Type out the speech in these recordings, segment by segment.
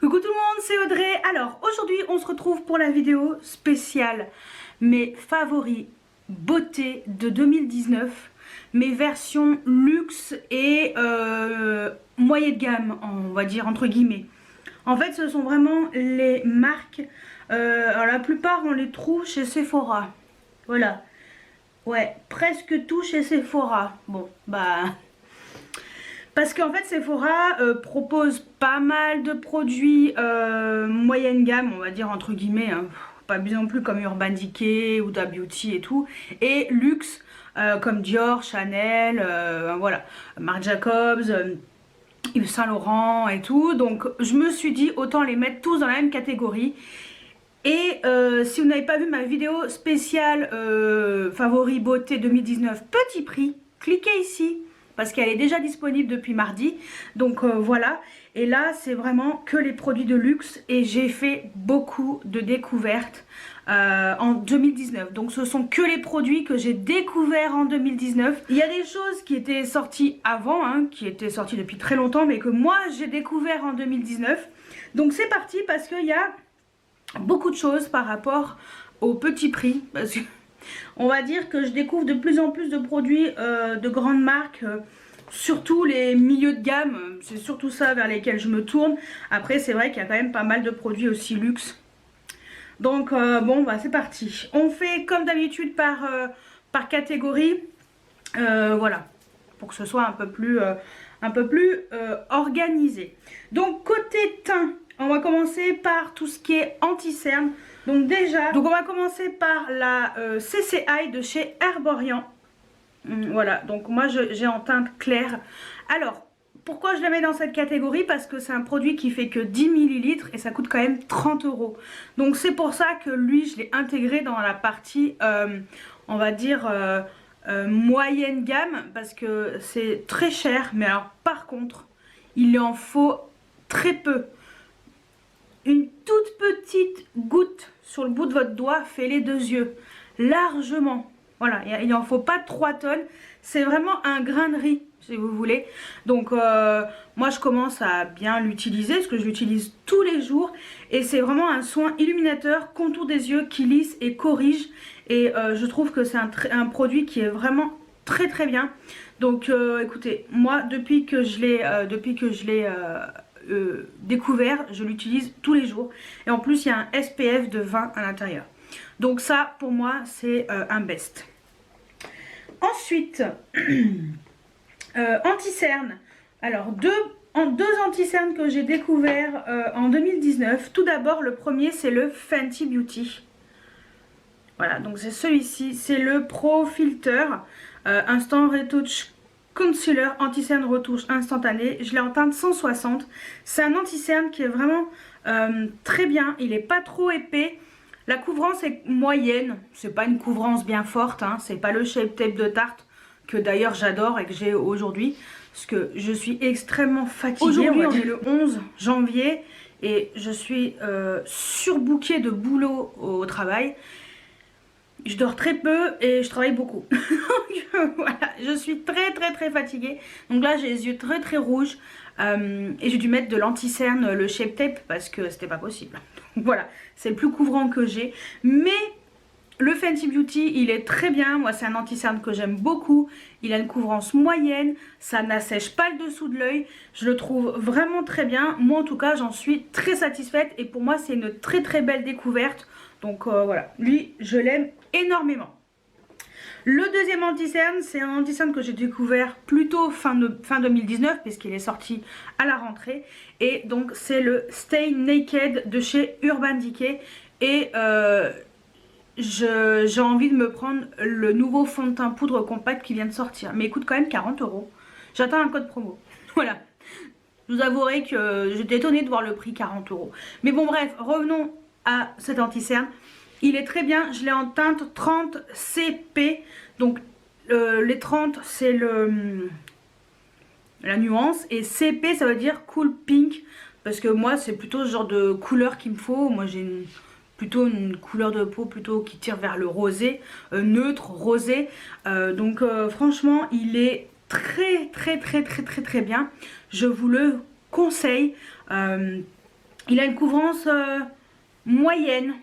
Coucou tout le monde, c'est Audrey. Alors aujourd'hui on se retrouve pour la vidéo spéciale mes favoris beauté de 2019, mes versions luxe et moyen de gamme, on va dire entre guillemets. En fait ce sont vraiment les marques, alors la plupart on les trouve chez Sephora, voilà, ouais, presque tout chez Sephora. Bon bah... Parce qu'en fait Sephora propose pas mal de produits moyenne gamme, on va dire entre guillemets, hein. Pas bien non plus comme Urban Decay, Huda Beauty et tout, et luxe comme Dior, Chanel, voilà, Marc Jacobs, Yves Saint Laurent et tout. Donc je me suis dit autant les mettre tous dans la même catégorie. Et si vous n'avez pas vu ma vidéo spéciale favori beauté 2019 petit prix, cliquez ici parce qu'elle est déjà disponible depuis mardi. Donc voilà, et là c'est vraiment que les produits de luxe et j'ai fait beaucoup de découvertes en 2019. Donc ce sont que les produits que j'ai découverts en 2019. Il y a des choses qui étaient sorties avant, hein, qui étaient sorties depuis très longtemps, mais que moi j'ai découvert en 2019. Donc c'est parti parce qu'il y a beaucoup de choses par rapport au petit prix, parce que on va dire que je découvre de plus en plus de produits de grandes marques, surtout les milieux de gamme, c'est surtout ça vers lesquels je me tourne. Après c'est vrai qu'il y a quand même pas mal de produits aussi luxe. Donc bon bah c'est parti. On fait comme d'habitude par catégorie, voilà, pour que ce soit un peu plus organisé. Donc côté teint, on va commencer par tout ce qui est anti-cerne. Donc déjà, on va commencer par la CCI de chez Herborian. Voilà, donc moi j'ai en teinte claire. Alors, pourquoi je la mets dans cette catégorie? Parce que c'est un produit qui fait que 10 ml et ça coûte quand même 30 €. Donc c'est pour ça que lui, je l'ai intégré dans la partie, on va dire, moyenne gamme. Parce que c'est très cher, mais alors par contre, il en faut très peu. Une toute petite goutte sur le bout de votre doigt fait les deux yeux, largement. Voilà, il n'en faut pas 3 tonnes, c'est vraiment un grain de riz si vous voulez. Donc moi je commence à bien l'utiliser parce que je l'utilise tous les jours. Et c'est vraiment un soin illuminateur, contour des yeux qui lisse et corrige. Et je trouve que c'est un produit qui est vraiment très très bien. Donc écoutez, moi depuis que je l'ai découvert, je l'utilise tous les jours et en plus il y a un SPF de 20 à l'intérieur, donc ça pour moi c'est un best. Ensuite anti-cerne, alors deux anti-cernes que j'ai découvert en 2019. Tout d'abord le premier c'est le Fenty Beauty, voilà, donc c'est celui-ci, c'est le Pro Filter Instant Retouch Concealer anti-cerne retouche instantanée. Je l'ai en teinte 160. C'est un anti-cerne qui est vraiment très bien. Il n'est pas trop épais. La couvrance est moyenne. C'est pas une couvrance bien forte, hein. C'est pas le Shape Tape de Tarte que d'ailleurs j'adore et que j'ai aujourd'hui. Parce que je suis extrêmement fatiguée. Aujourd'hui on est le 11 janvier et je suis surbookée de boulot au travail. Je dors très peu et je travaille beaucoup. Donc voilà, je suis très fatiguée. Donc là j'ai les yeux très rouges et j'ai dû mettre de l'anti-cerne, le Shape Tape, parce que c'était pas possible. Donc voilà, c'est le plus couvrant que j'ai. Mais le Fenty Beauty il est très bien. Moi c'est un anti-cerne que j'aime beaucoup. Il a une couvrance moyenne, ça n'assèche pas le dessous de l'œil. Je le trouve vraiment très bien. Moi en tout cas j'en suis très satisfaite et pour moi c'est une très belle découverte. Donc voilà, lui je l'aime énormément. Le deuxième anti-cerne, c'est un anti-cerne que j'ai découvert plutôt fin 2019 puisqu'il est sorti à la rentrée. Et donc c'est le Stay Naked de chez Urban Decay. Et j'ai envie de me prendre le nouveau fond de teint poudre compact qui vient de sortir. Mais il coûte quand même 40 €. J'attends un code promo. Voilà. Je vous avouerai que j'étais étonnée de voir le prix 40 €. Mais bon bref, revenons à cet anti-cerne. Il est très bien, je l'ai en teinte 30 CP. Donc les 30 c'est la nuance et CP ça veut dire cool pink. Parce que moi c'est plutôt ce genre de couleur qu'il me faut. Moi j'ai plutôt une couleur de peau plutôt qui tire vers le rosé, neutre, rosé. Donc franchement il est très bien. Je vous le conseille. Il a une couvrance moyenne.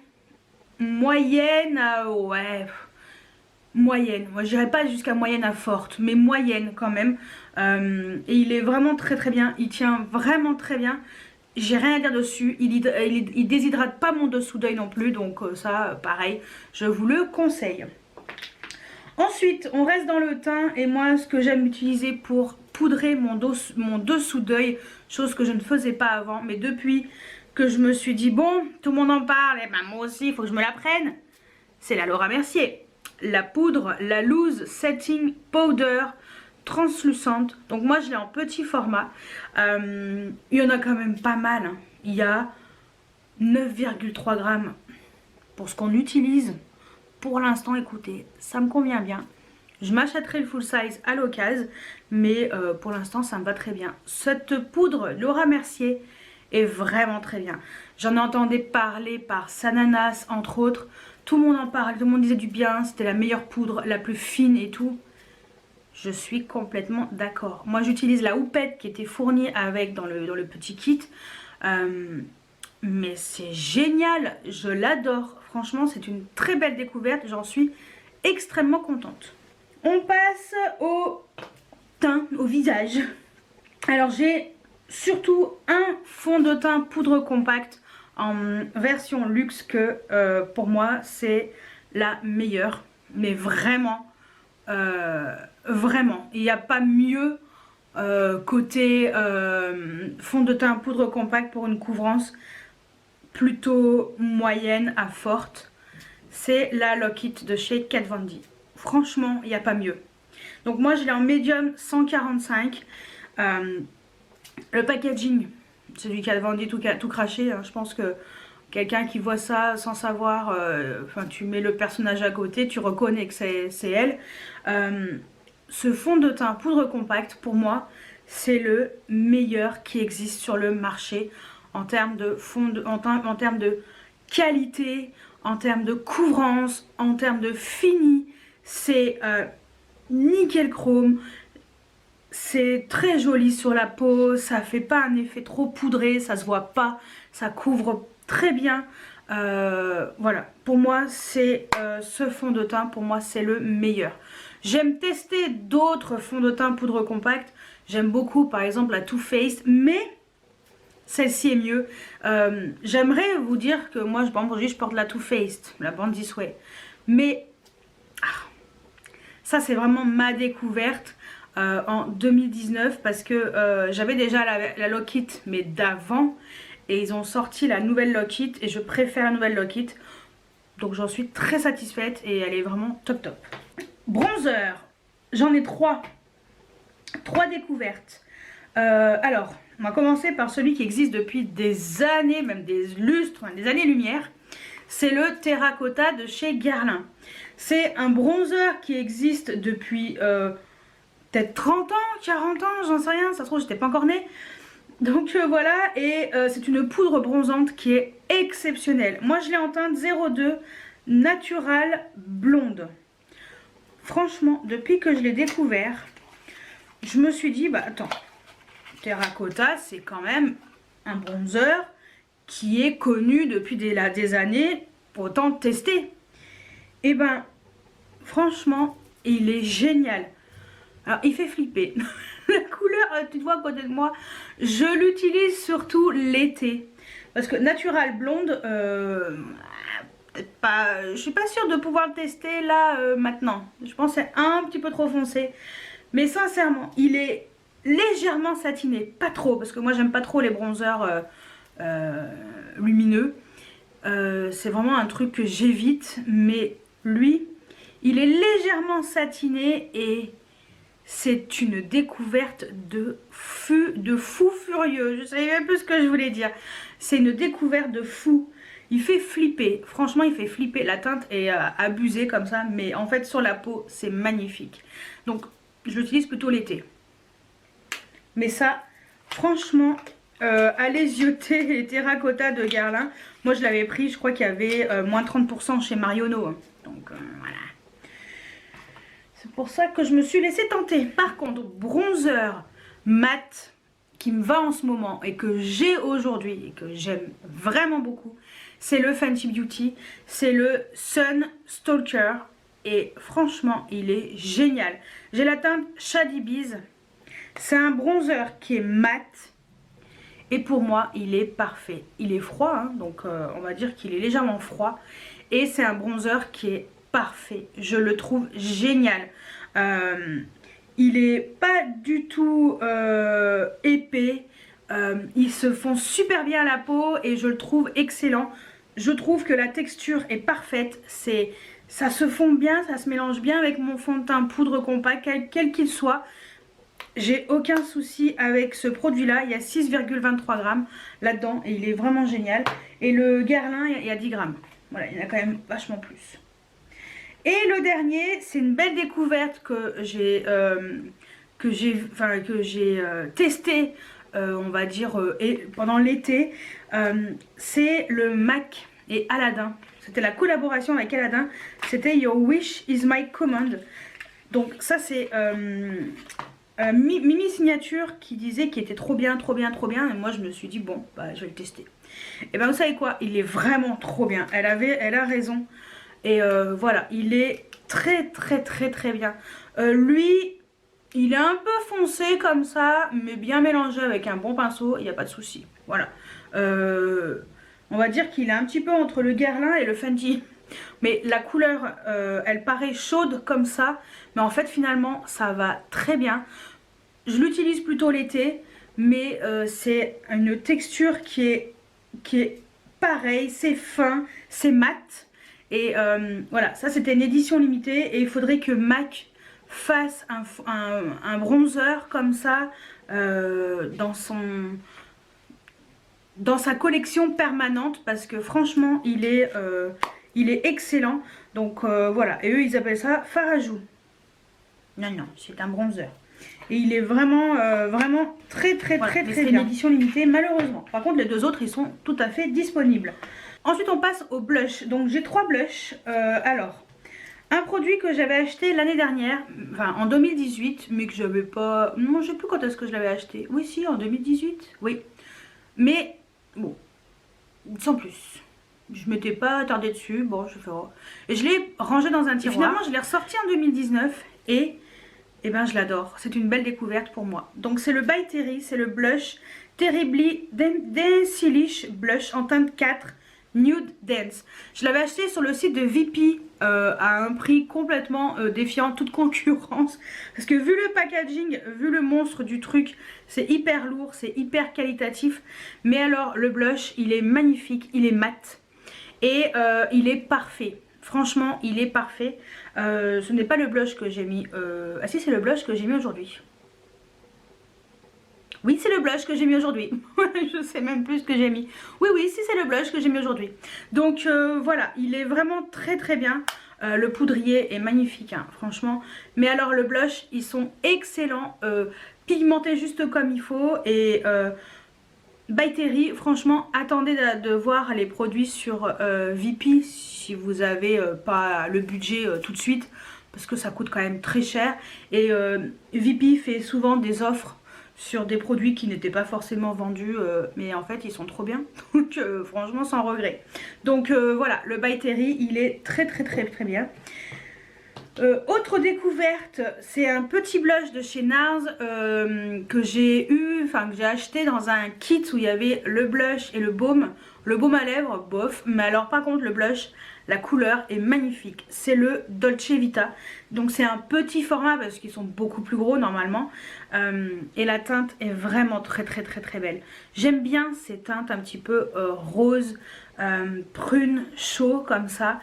Moyenne, ouais, moyenne. Moi, je dirais pas jusqu'à moyenne à forte, mais moyenne quand même. Et il est vraiment très très bien. Il tient vraiment très bien. J'ai rien à dire dessus. Il déshydrate pas mon dessous d'œil non plus. Donc ça, pareil, je vous le conseille. Ensuite, on reste dans le teint. Et moi, ce que j'aime utiliser pour poudrer mon dessous d'œil, chose que je ne faisais pas avant. Mais depuis que je me suis dit, bon, tout le monde en parle, et ben moi aussi, il faut que je me la prenne. C'est la Laura Mercier. La poudre, la Loose Setting Powder translucente. Donc moi je l'ai en petit format. Il y en a quand même pas mal. Hein. Il y a 9,3 grammes pour ce qu'on utilise. Pour l'instant, écoutez, ça me convient bien. Je m'achèterai le full size à l'occasion, mais pour l'instant ça me va très bien. Cette poudre Laura Mercier est vraiment très bien. J'en ai entendu parler par Sananas entre autres. Tout le monde en parle, tout le monde disait du bien, c'était la meilleure poudre, la plus fine et tout. Je suis complètement d'accord. Moi j'utilise la houppette qui était fournie avec dans le petit kit. Mais c'est génial, je l'adore. Franchement c'est une très belle découverte, j'en suis extrêmement contente. On passe au teint, au visage. Alors j'ai surtout un fond de teint poudre compacte en version luxe que pour moi c'est la meilleure, mais vraiment vraiment il n'y a pas mieux côté fond de teint poudre compacte pour une couvrance plutôt moyenne à forte. C'est la Lock It de chez Kat Von D. Franchement il n'y a pas mieux. Donc moi je l'ai en médium 145. Le packaging, c'est du Kat Von D tout craché. Hein. Je pense que quelqu'un qui voit ça sans savoir, enfin tu mets le personnage à côté, tu reconnais que c'est elle. Ce fond de teint poudre compacte, pour moi, c'est le meilleur qui existe sur le marché en termes de en termes de qualité, en termes de couvrance, en termes de fini. C'est nickel chrome. C'est très joli sur la peau, ça fait pas un effet trop poudré, ça se voit pas, ça couvre très bien. Voilà, pour moi c'est ce fond de teint, pour moi c'est le meilleur. J'aime tester d'autres fonds de teint poudre compacte, j'aime beaucoup par exemple la Too Faced, mais celle-ci est mieux. J'aimerais vous dire que moi je porte la Too Faced, la Born This Way, mais ça c'est vraiment ma découverte. En 2019 parce que j'avais déjà la Lock It mais d'avant et ils ont sorti la nouvelle Lock It et je préfère la nouvelle Lock It, donc j'en suis très satisfaite et elle est vraiment top top. Bronzer, j'en ai trois découvertes. Alors on va commencer par celui qui existe depuis des années, même des lustres, des années-lumière. C'est le Terracotta de chez Guerlain. C'est un bronzer qui existe depuis peut-être 30 ans, 40 ans, j'en sais rien, ça se trouve j'étais pas encore née. Donc voilà, et c'est une poudre bronzante qui est exceptionnelle. Moi je l'ai en teinte 02 Natural Blonde. Franchement, depuis que je l'ai découvert, je me suis dit, bah attends, Terracotta c'est quand même un bronzer qui est connu depuis des années, pour autant le tester. Et ben, franchement, il est génial. Alors il fait flipper. La couleur, tu te vois à côté de moi, je l'utilise surtout l'été. Parce que Natural Blonde, peut-être pas, je suis pas sûre de pouvoir le tester là maintenant. Je pense que c'est un petit peu trop foncé. Mais sincèrement, il est légèrement satiné, pas trop. Parce que moi j'aime pas trop les bronzers lumineux. C'est vraiment un truc que j'évite. Mais lui, il est légèrement satiné et c'est une découverte de fou furieux. Je savais même plus ce que je voulais dire. C'est une découverte de fou. Il fait flipper. Franchement, il fait flipper. La teinte est abusée comme ça. Mais en fait, sur la peau, c'est magnifique. Donc, je l'utilise plutôt l'été. Mais ça, franchement, allez zioter les Terracotta de Guerlain. Moi, je l'avais pris. Je crois qu'il y avait moins 30% chez Marionneau. Hein. Donc, voilà. C'est pour ça que je me suis laissée tenter. Par contre, bronzer mat qui me va en ce moment et que j'ai aujourd'hui et que j'aime vraiment beaucoup, c'est le Fenty Beauty, c'est le Sun Stalker et franchement il est génial. J'ai la teinte Shady Bees, c'est un bronzer qui est mat et pour moi il est parfait. Il est froid hein, donc on va dire qu'il est légèrement froid et c'est un bronzer qui est parfait, je le trouve génial. Il est pas du tout épais, il se fond super bien à la peau et je le trouve excellent. Je trouve que la texture est parfaite, ça se fond bien, ça se mélange bien avec mon fond de teint poudre compact, quel qu'il soit. J'ai aucun souci avec ce produit là, il y a 6,23 grammes là-dedans et il est vraiment génial. Et le Guerlain il y a 10 grammes, voilà, il y en a quand même vachement plus. Et le dernier, c'est une belle découverte que j'ai testé, on va dire, pendant l'été. C'est le MAC et Aladdin. C'était la collaboration avec Aladdin. C'était Your Wish is My Command. Donc ça c'est Mimi Signature qui disait qu'il était trop bien, trop bien, trop bien. Et moi je me suis dit bon, bah je vais le tester. Et ben vous savez quoi, il est vraiment trop bien. Elle a raison. Et voilà, il est très très très très bien. Lui, il est un peu foncé comme ça, mais bien mélangé avec un bon pinceau, il n'y a pas de souci. Voilà. On va dire qu'il est un petit peu entre le Guerlain et le Fenty. Mais la couleur, elle paraît chaude comme ça, mais en fait finalement ça va très bien. Je l'utilise plutôt l'été, mais c'est une texture qui est pareille, c'est fin, c'est mat. Et voilà, ça c'était une édition limitée et il faudrait que MAC fasse un bronzer comme ça dans sa collection permanente parce que franchement il est excellent. Donc voilà, et eux ils appellent ça Farajou. Non, c'est un bronzer. Et il est vraiment, vraiment très très voilà, très très bien. C'est une édition limitée malheureusement. Par contre les deux autres ils sont tout à fait disponibles. Ensuite on passe au blush. Donc j'ai 3 blushs. Alors, un produit que j'avais acheté l'année dernière, enfin en 2018, mais que j'avais pas... Non, je sais plus quand est-ce que je l'avais acheté. Oui, si, en 2018, oui. Mais, bon, sans plus. Je m'étais pas attardée dessus, bon, je fais... Et je l'ai rangé dans un tiroir. Et finalement, je l'ai ressorti en 2019 et ben je l'adore. C'est une belle découverte pour moi. Donc c'est le By Terry, c'est le blush Terribly Dancilish Blush en teinte 4. Nude Dance. Je l'avais acheté sur le site de VP à un prix complètement défiant toute concurrence. Parce que vu le packaging, vu le monstre du truc, c'est hyper lourd, c'est hyper qualitatif. Mais alors le blush, il est magnifique, il est mat. Et il est parfait. Franchement, il est parfait. Ce n'est pas le blush que j'ai mis. Ah si, c'est le blush que j'ai mis aujourd'hui. Oui, c'est le blush que j'ai mis aujourd'hui. Je sais même plus ce que j'ai mis. Oui, si, c'est le blush que j'ai mis aujourd'hui. Donc voilà, il est vraiment très très bien. Le poudrier est magnifique, hein, franchement. Mais alors le blush, ils sont excellents. Pigmentés juste comme il faut. Et By Terry, franchement, attendez de voir les produits sur VP si vous n'avez pas le budget tout de suite. Parce que ça coûte quand même très cher. Et VP fait souvent des offres sur des produits qui n'étaient pas forcément vendus, mais en fait ils sont trop bien, donc franchement sans regret. Donc voilà, le By Terry il est très très très très bien. Autre découverte, c'est un petit blush de chez NARS que j'ai acheté dans un kit où il y avait le blush et le baume. Le baume à lèvres, bof, mais alors par contre le blush, la couleur est magnifique. C'est le Dolce Vita, donc c'est un petit format parce qu'ils sont beaucoup plus gros normalement. Et la teinte est vraiment très très très très belle. J'aime bien ces teintes un petit peu rose, prune, chaud comme ça.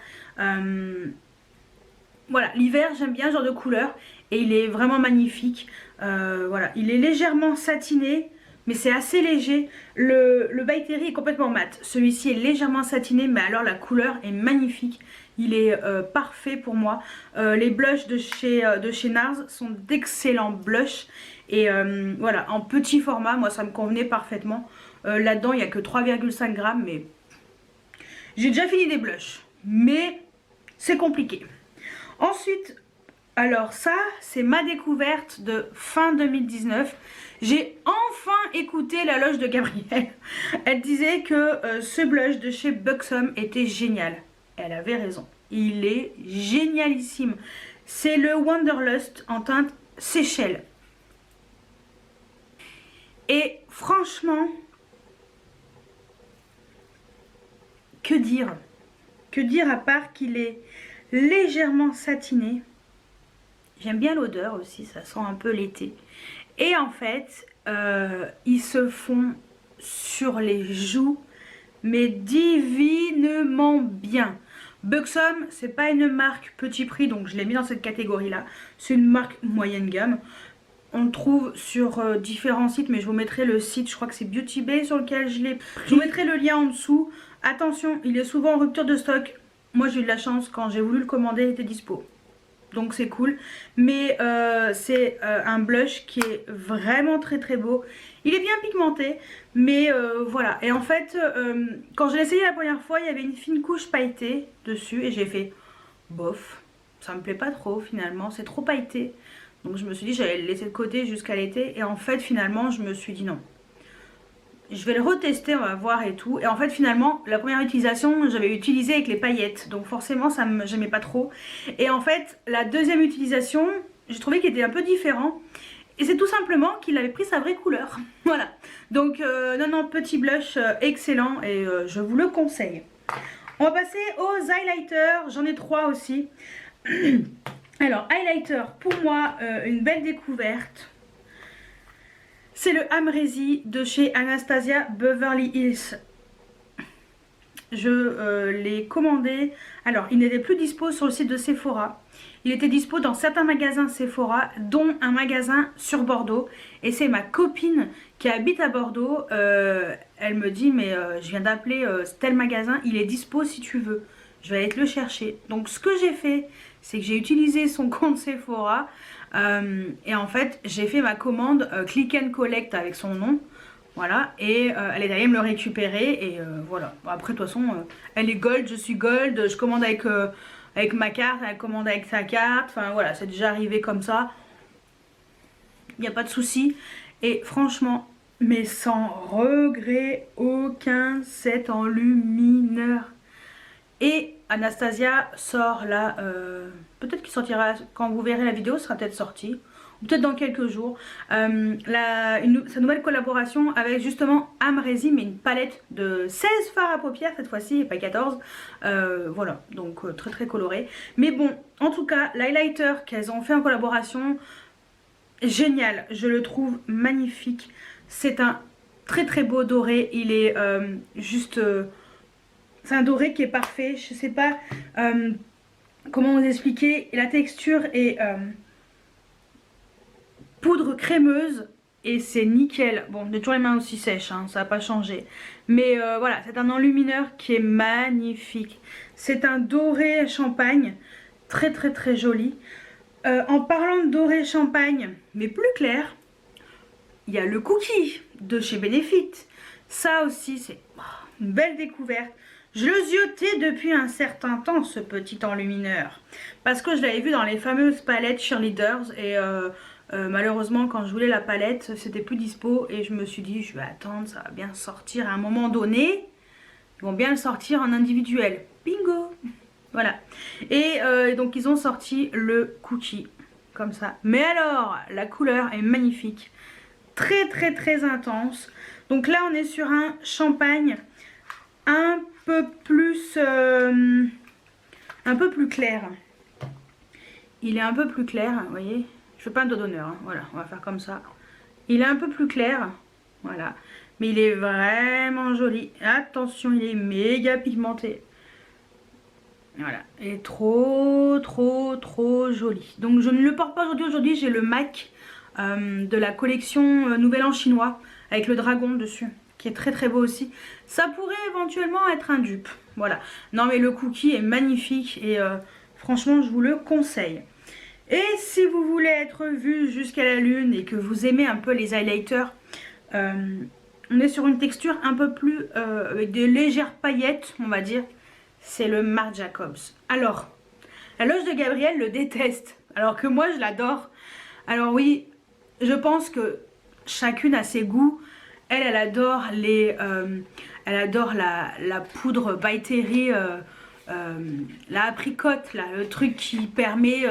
Voilà, l'hiver j'aime bien ce genre de couleur et il est vraiment magnifique. Voilà, il est légèrement satiné, mais c'est assez léger. Le By Terry est complètement mat. Celui-ci est légèrement satiné, mais alors la couleur est magnifique. Il est parfait pour moi. Les blushs de chez NARS sont d'excellents blushs. Et voilà, en petit format, moi ça me convenait parfaitement. Là-dedans, il n'y a que 3,5 grammes, mais j'ai déjà fini des blushs. Mais c'est compliqué. Ensuite, Alors ça, c'est ma découverte de fin 2019. J'ai enfin écouté la loge de Gabrielle. Elle disait que ce blush de chez Buxom était génial. Elle avait raison. Il est génialissime. C'est le Wanderlust en teinte Seychelles. Et franchement, que dire? Que dire à part qu'il est légèrement satiné. J'aime bien l'odeur aussi, ça sent un peu l'été. Et en fait, ils se font sur les joues, mais divinement bien. Buxom, c'est pas une marque petit prix, donc je l'ai mis dans cette catégorie-là. C'est une marque moyenne gamme. On le trouve sur différents sites, mais je vous mettrai le site, je crois que c'est Beauty Bay sur lequel je l'ai pris. Je vous mettrai le lien en dessous. Attention, il est souvent en rupture de stock. Moi j'ai eu de la chance, quand j'ai voulu le commander, il était dispo. Donc c'est cool. Mais c'est un blush qui est vraiment très très beau. Il est bien pigmenté, mais voilà. Et en fait, quand je l'ai essayé la première fois, il y avait une fine couche pailletée dessus. Et j'ai fait, bof, ça me plaît pas trop finalement, c'est trop pailleté. Donc je me suis dit j'allais le laisser de côté jusqu'à l'été. Et en fait finalement je me suis dit non. Je vais le retester, on va voir et tout. Et en fait finalement la première utilisation j'avais utilisé avec les paillettes. Donc forcément ça j'aimais pas trop. Et en fait la deuxième utilisation j'ai trouvé qu'il était un peu différent. Et c'est tout simplement qu'il avait pris sa vraie couleur. Voilà. Donc non petit blush excellent et je vous le conseille. On va passer aux highlighters. J'en ai 3 aussi. Alors, highlighter, pour moi, une belle découverte. C'est le Amrezy de chez Anastasia Beverly Hills. Je l'ai commandé. Alors, il n'était plus dispo sur le site de Sephora. Il était dispo dans certains magasins Sephora, dont un magasin sur Bordeaux. Et c'est ma copine qui habite à Bordeaux. Elle me dit, mais je viens d'appeler tel magasin, il est dispo si tu veux. Je vais aller te le chercher. Donc ce que j'ai fait, c'est que j'ai utilisé son compte Sephora. Et en fait, j'ai fait ma commande Click and Collect avec son nom. Voilà. Et elle est allée me le récupérer. Et voilà. Bon, après, de toute façon, elle est gold, je suis gold. Je commande avec ma carte, elle commande avec sa carte. Enfin voilà, c'est déjà arrivé comme ça. Il n'y a pas de souci. Et franchement, mais sans regret aucun, cet enlumineur. Et Anastasia sort là, peut-être qu'il sortira quand vous verrez la vidéo, sera peut-être sorti, ou peut-être dans quelques jours, sa nouvelle collaboration avec justement Amrezy, mais une palette de 16 fards à paupières cette fois-ci et pas 14. Voilà, donc très très coloré. Mais bon, en tout cas, l'highlighter qu'elles ont fait en collaboration, génial, je le trouve magnifique. C'est un très très beau doré, il est juste... c'est un doré qui est parfait, je sais pas comment vous expliquer. La texture est poudre crémeuse et c'est nickel. Bon, j'ai toujours les mains aussi sèches, hein, ça n'a pas changé. Mais voilà, c'est un enlumineur qui est magnifique. C'est un doré champagne, très très très joli. En parlant de doré champagne, mais plus clair, il y a le cookie de chez Benefit. Ça aussi, c'est une belle découverte. Je le ziotais depuis un certain temps, ce petit enlumineur, parce que je l'avais vu dans les fameuses palettes Cheerleaders et malheureusement quand je voulais la palette c'était plus dispo et je me suis dit je vais attendre, ça va bien sortir à un moment donné, ils vont bien le sortir en individuel, bingo. Voilà, et donc ils ont sorti le cookie comme ça, mais alors la couleur est magnifique, très très très intense. Donc là on est sur un champagne un peu plus clair. Il est un peu plus clair, vous voyez. Je fais pas un doigt d'honneur, hein. Voilà, on va faire comme ça. Il est un peu plus clair, voilà. Mais il est vraiment joli. Attention, il est méga pigmenté. Voilà, il est trop joli. Donc je ne le porte pas aujourd'hui. Aujourd'hui j'ai le MAC de la collection Nouvel An chinois avec le dragon dessus, qui est très très beau aussi. Ça pourrait éventuellement être un dupe, voilà. Non mais le cookie est magnifique et franchement je vous le conseille. Et si vous voulez être vu jusqu'à la lune et que vous aimez un peu les highlighters, on est sur une texture un peu plus avec des légères paillettes, on va dire. C'est le Marc Jacobs. Alors, la loge de Gabrielle le déteste alors que moi je l'adore. Alors oui, je pense que chacune a ses goûts. Elle adore elle adore la poudre by Terry, la apricote, là, le truc qui permet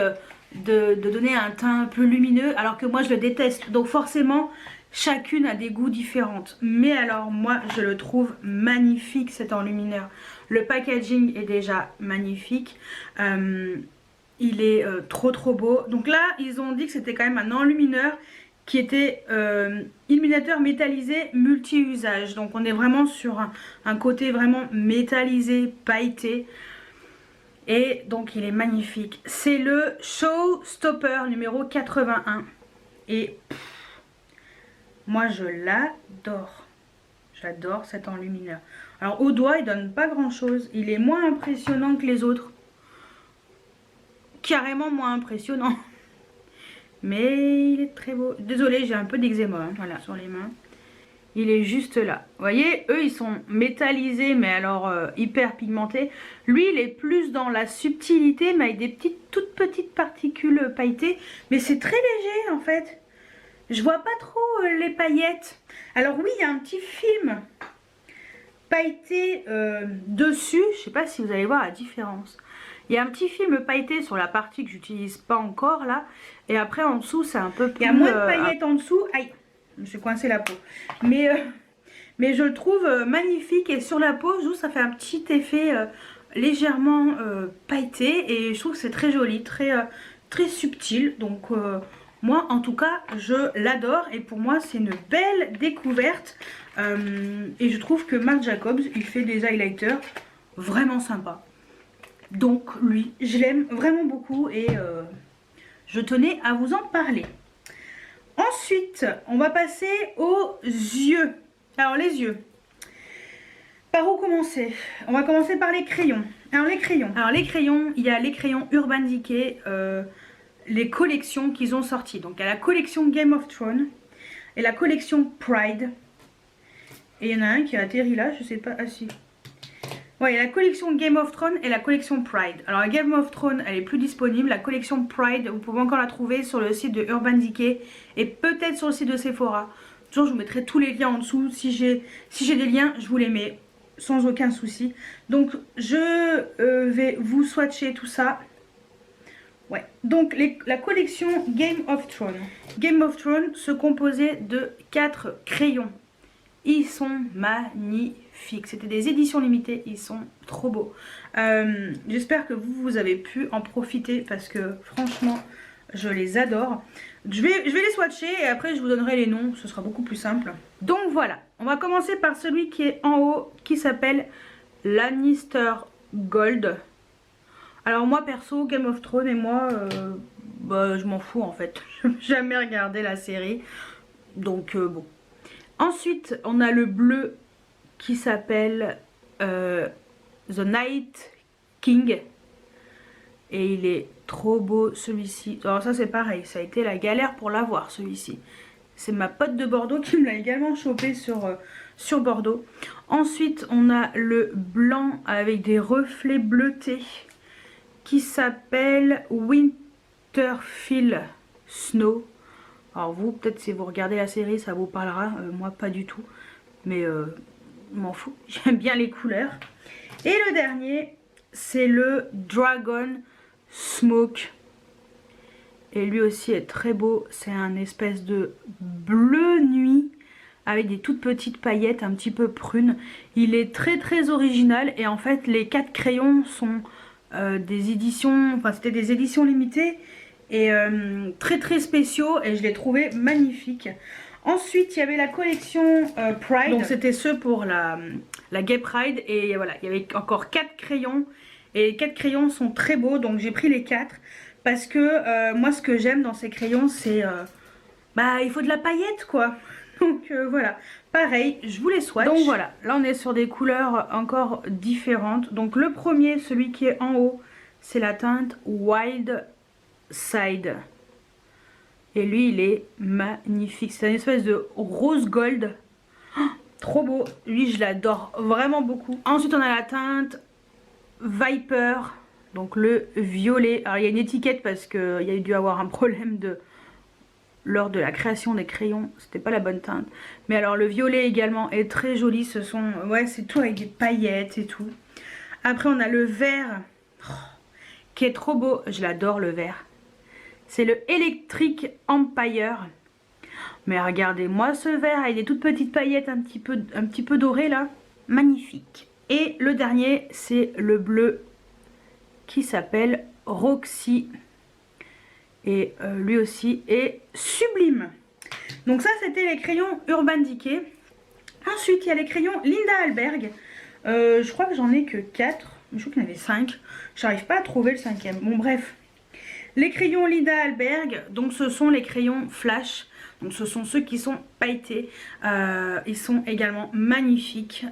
de donner un teint un peu lumineux, alors que moi je le déteste. Donc forcément, chacune a des goûts différents. Mais alors moi je le trouve magnifique cet enlumineur. Le packaging est déjà magnifique. Il est trop beau. Donc là ils ont dit que c'était quand même un enlumineur qui était illuminateur métallisé multi-usage. Donc on est vraiment sur un côté vraiment métallisé, pailleté. Et donc il est magnifique. C'est le Showstopper numéro 81. Et moi je l'adore. J'adore cet enlumineur. Alors au doigt il donne pas grand chose. Il est moins impressionnant que les autres. Carrément moins impressionnant. Mais il est très beau. Désolée, j'ai un peu d'eczéma, hein, voilà, sur les mains. Il est juste là. Vous voyez, eux, ils sont métallisés, mais alors hyper pigmentés. Lui, il est plus dans la subtilité, mais avec des toutes petites particules pailletées. Mais c'est très léger, en fait. Je vois pas trop les paillettes. Alors oui, il y a un petit film pailleté dessus. Je sais pas si vous allez voir la différence. Il y a un petit film pailleté sur la partie que j'utilise pas encore là. Et après en dessous c'est un peu plus... Il y a moins de paillettes en dessous. Aïe, je me suis coincé la peau. Mais je le trouve magnifique. Et sur la peau, je trouve ça fait un petit effet légèrement pailleté. Et je trouve que c'est très joli, très subtil. Donc moi en tout cas je l'adore. Et pour moi c'est une belle découverte. Et je trouve que Marc Jacobs il fait des highlighters vraiment sympas. Donc lui, je l'aime vraiment beaucoup et je tenais à vous en parler. Ensuite, on va passer aux yeux. Alors les yeux. Par où commencer? On va commencer par les crayons. Alors les crayons, il y a les crayons Urban Decay, les collections qu'ils ont sorties. Donc il y a la collection Game of Thrones et la collection Pride. Et il y en a un qui a atterri là, je sais pas, ah si. Ouais, il y a la collection Game of Thrones et la collection Pride. Alors la Game of Thrones, elle est plus disponible. La collection Pride, vous pouvez encore la trouver sur le site de Urban Decay et peut-être sur le site de Sephora. Toujours, je vous mettrai tous les liens en dessous. Si j'ai des liens, je vous les mets sans aucun souci. Donc, je vais vous swatcher tout ça. Ouais, donc la collection Game of Thrones. Game of Thrones se composait de 4 crayons. Ils sont magnifiques. C'était des éditions limitées. Ils sont trop beaux. J'espère que vous avez pu en profiter parce que franchement, je les adore. Je vais les swatcher et après je vous donnerai les noms. Ce sera beaucoup plus simple. Donc voilà. On va commencer par celui qui est en haut qui s'appelle Lannister Gold. Alors moi perso, Game of Thrones et moi, je m'en fous en fait. Je n'ai jamais regardé la série. Donc bon. Ensuite, on a le bleu qui s'appelle The Night King. Et il est trop beau celui-ci. Alors ça c'est pareil, ça a été la galère pour l'avoir celui-ci. C'est ma pote de Bordeaux qui me l'a également chopé sur Bordeaux. Ensuite, on a le blanc avec des reflets bleutés qui s'appelle Winterfell Snow. Alors vous, peut-être si vous regardez la série, ça vous parlera. Moi, pas du tout. Mais je m'en fous. J'aime bien les couleurs. Et le dernier, c'est le Dragon Smoke. Et lui aussi est très beau. C'est un espèce de bleu nuit avec des toutes petites paillettes un petit peu prunes. Il est très original. Et en fait, les 4 crayons sont des éditions... Enfin, c'était des éditions limitées. Et très spéciaux et je les trouvais magnifiques. Ensuite il y avait la collection Pride. Donc c'était ceux pour la Gay Pride. Et voilà, il y avait encore 4 crayons. Et les 4 crayons sont très beaux. Donc j'ai pris les 4. Parce que moi ce que j'aime dans ces crayons c'est... il faut de la paillette quoi. Donc voilà. Pareil, je vous les swatch. Donc voilà, là on est sur des couleurs encore différentes. Donc le premier, celui qui est en haut, c'est la teinte Wild Side. Et lui il est magnifique. C'est une espèce de rose gold. Oh, trop beau. Lui je l'adore vraiment beaucoup. Ensuite on a la teinte Viper Donc le violet, alors il y a une étiquette parce qu'il y a dû avoir un problème lors de la création des crayons, c'était pas la bonne teinte. Mais alors le violet également est très joli, ce sont, ouais c'est tout avec des paillettes et tout. Après on a le vert, qui est trop beau, je l'adore le vert. C'est le Electric Empire. Mais regardez-moi ce vert avec des toutes petites paillettes un petit peu dorées là. Magnifique. Et le dernier, c'est le bleu qui s'appelle Roxy. Et lui aussi est sublime. Donc ça, c'était les crayons Urban Decay. Ensuite, il y a les crayons Linda Alberg. Je crois que j'en ai que 4. Je crois qu'il y en avait 5. J'arrive pas à trouver le 5e. Bon, bref. Les crayons Linda Alberg, donc ce sont les crayons Flash. Donc ce sont ceux qui sont pailletés. Ils sont également magnifiques.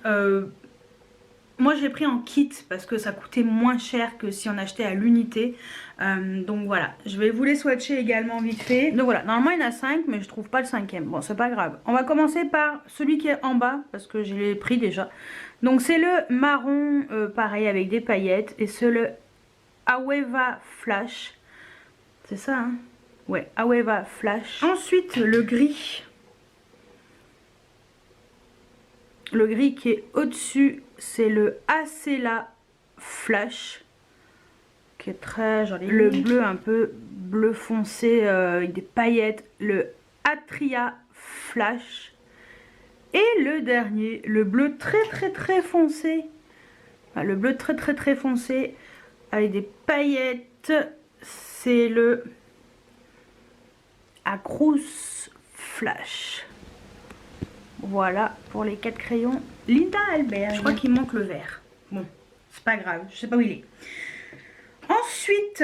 Moi j'ai pris en kit parce que ça coûtait moins cher que si on achetait à l'unité. Donc voilà, je vais vous les swatcher également vite fait. Donc voilà, normalement il y en a 5 mais je trouve pas le 5e. Bon c'est pas grave. On va commencer par celui qui est en bas parce que je l'ai pris déjà. Donc c'est le marron pareil avec des paillettes. Et c'est le Aweva Flash. C'est ça hein? Ouais, Aweva Flash. Ensuite le gris. Le gris qui est au-dessus, c'est le Acela Flash, qui est très joli. Le bleu un peu bleu foncé avec des paillettes, le Atria Flash. Et le dernier, le bleu très foncé. Le bleu très foncé avec des paillettes, c'est le Acrous Flash. Voilà pour les 4 crayons Linda Alberg. Je crois qu'il manque le vert. Bon, c'est pas grave, je sais pas où il est. Ensuite,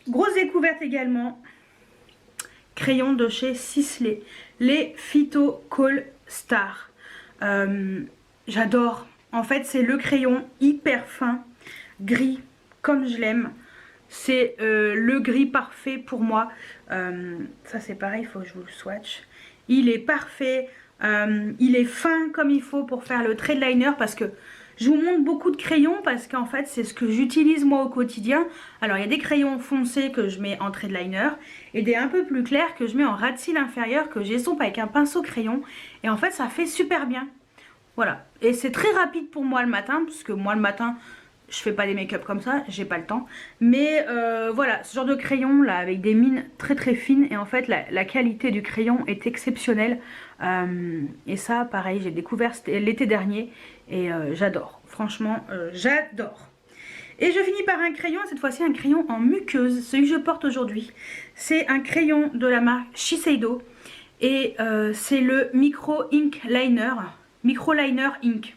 grosse découverte également. Crayons de chez Sisley. Les Phyto Call Star. J'adore. En fait, c'est le crayon hyper fin, gris, comme je l'aime. C'est le gris parfait pour moi. Ça c'est pareil, il faut que je vous le swatch. Il est parfait. Il est fin comme il faut pour faire le trade liner parce que je vous montre beaucoup de crayons parce qu'en fait c'est ce que j'utilise moi au quotidien. Alors il y a des crayons foncés que je mets en trade liner et des un peu plus clairs que je mets en ras de cils inférieur que j'estompe avec un pinceau crayon et en fait ça fait super bien. Voilà, et c'est très rapide pour moi le matin parce que moi le matin je fais pas des make-up comme ça, j'ai pas le temps. Mais voilà, ce genre de crayon là avec des mines très fines. Et en fait la qualité du crayon est exceptionnelle. Et ça pareil, j'ai découvert l'été dernier. Et j'adore, franchement j'adore. Et je finis par un crayon, cette fois-ci un crayon en muqueuse. Celui que je porte aujourd'hui, c'est un crayon de la marque Shiseido. Et c'est le Micro Ink Liner. Micro Liner Ink.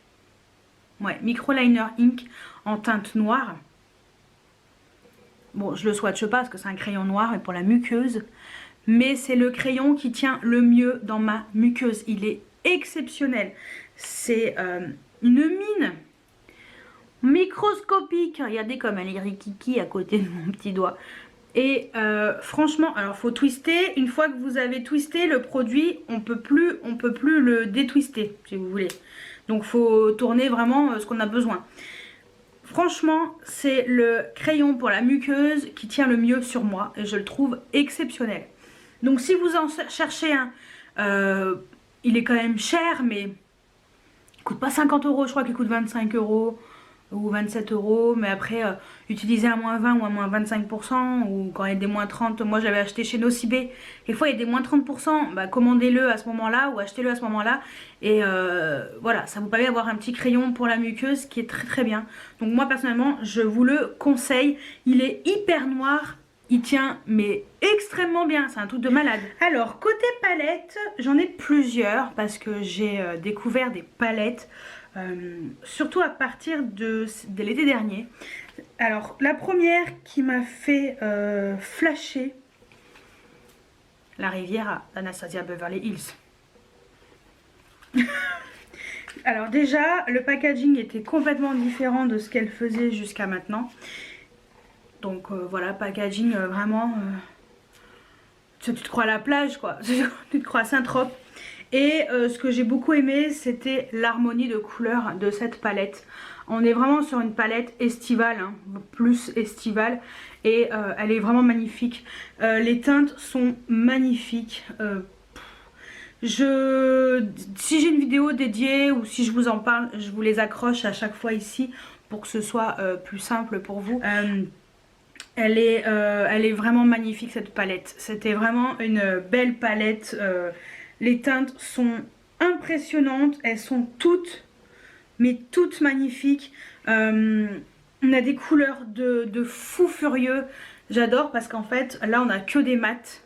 Ouais, Micro Liner Ink en teinte noire. Bon, je le swatche pas parce que c'est un crayon noir et pour la muqueuse. Mais c'est le crayon qui tient le mieux dans ma muqueuse. Il est exceptionnel. C'est une mine microscopique. Regardez comme elle est rikiki à côté de mon petit doigt. Et franchement, alors faut twister. Une fois que vous avez twisté le produit, on peut plus le détwister si vous voulez. Donc faut tourner vraiment ce qu'on a besoin. Franchement, c'est le crayon pour la muqueuse qui tient le mieux sur moi et je le trouve exceptionnel. Donc si vous en cherchez un, il est quand même cher mais il coûte pas 50 €, je crois qu'il coûte 25 € ou 27 €. Mais après, utiliser à moins 20 ou à moins 25% ou quand il y a des moins 30, moi j'avais acheté chez Nocibé. Des fois il y a des moins 30%, bah, commandez-le à ce moment-là ou achetez-le à ce moment-là. Et voilà, ça vous permet d'avoir un petit crayon pour la muqueuse qui est très bien. Donc moi personnellement, je vous le conseille. Il est hyper noir. Il tient mais extrêmement bien, c'est un truc de malade. Alors côté palette, j'en ai plusieurs parce que j'ai découvert des palettes. Surtout à partir de l'été dernier. Alors la première qui m'a fait flasher la Riviera d'Anastasia Beverly Hills. Alors déjà le packaging était complètement différent de ce qu'elle faisait jusqu'à maintenant. Donc voilà, packaging vraiment tu te crois à la plage quoi. Tu te crois à Saint-Trope. Et ce que j'ai beaucoup aimé, c'était l'harmonie de couleurs de cette palette. On est vraiment sur une palette estivale, hein, plus estivale. Et elle est vraiment magnifique. Les teintes sont magnifiques. Si j'ai une vidéo dédiée ou si je vous en parle, je vous les accroche à chaque fois ici pour que ce soit plus simple pour vous. Elle est vraiment magnifique cette palette. C'était vraiment une belle palette. Les teintes sont impressionnantes. Elles sont toutes, mais toutes magnifiques. On a des couleurs de fou furieux. J'adore parce qu'en fait, là on a que des mats